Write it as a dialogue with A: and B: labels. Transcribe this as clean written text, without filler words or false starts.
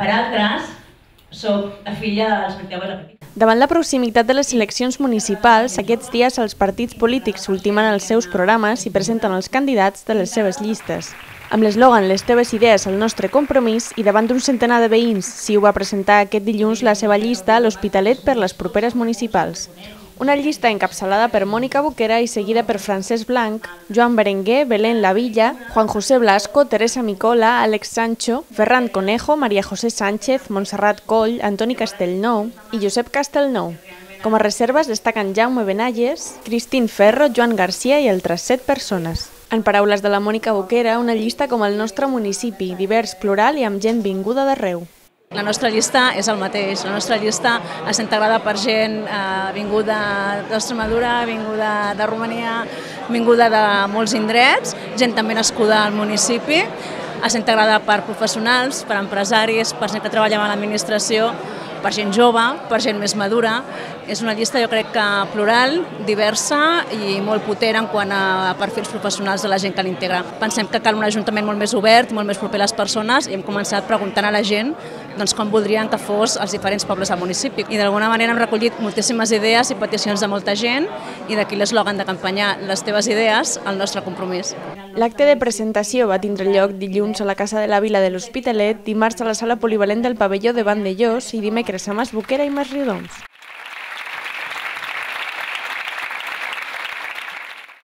A: Per altres, soc la filla del Santiago de la Pepita.
B: Davant la proximitat de les eleccions municipals, aquests dies els partits polítics ultimen els seus programes i presenten els candidats de les seves llistes. Amb l'eslògan "Les teves idees, el nostre compromís" i davant d'un centenar de veïns, s'hi va presentar aquest dilluns la seva llista a l'Hospitalet per les properes municipals. Una llista encapçalada per Mònica Boquera i seguida per Francesc Blanc, Joan Berenguer, Belén Lavilla, Juan José Blasco, Teresa Micola, Àlex Sancho, Ferran Conejo, María José Sánchez, Montserrat Coll, Antoni Castellnou i Josep Castelnou. Com a reserves destaquen Jaume Benalles, Cristín Ferro, Joan Garcia i altres 7 persones. En paraules de la Mònica Boquera, una llista com el nostre municipi, divers, plural i amb gent vinguda d'arreu.
C: La nostra llista és el mateix. La nostra llista està integrada per gent vinguda d'Extremadura, vinguda de Romania, vinguda de molts indrets, gent també nascuda al municipi. Està integrada per professionals, per empresaris, per gent que treballa a l'administració, per gent jove, per gent més madura. És una llista, jo crec que plural, diversa i molt potent en quant a perfils professionals de la gent que l'integra. Pensem que cal un ajuntament molt més obert, molt més proper a les persones i hem començat preguntant a la gent com voldrien que fos els diferents pobles del municipi. I d'alguna manera hem recollit moltíssimes idees i peticions de molta gent i d'aquí l'eslògan de campanya "Les teves idees, el nostre compromís".
B: L'acte de presentació va tindre lloc dilluns a la Casa de la Vila de l'Hospitalet, dimarts a la Sala Polivalent del Pavelló de Vandellós i dimecres a Mas Boquera i Mas Riudoms.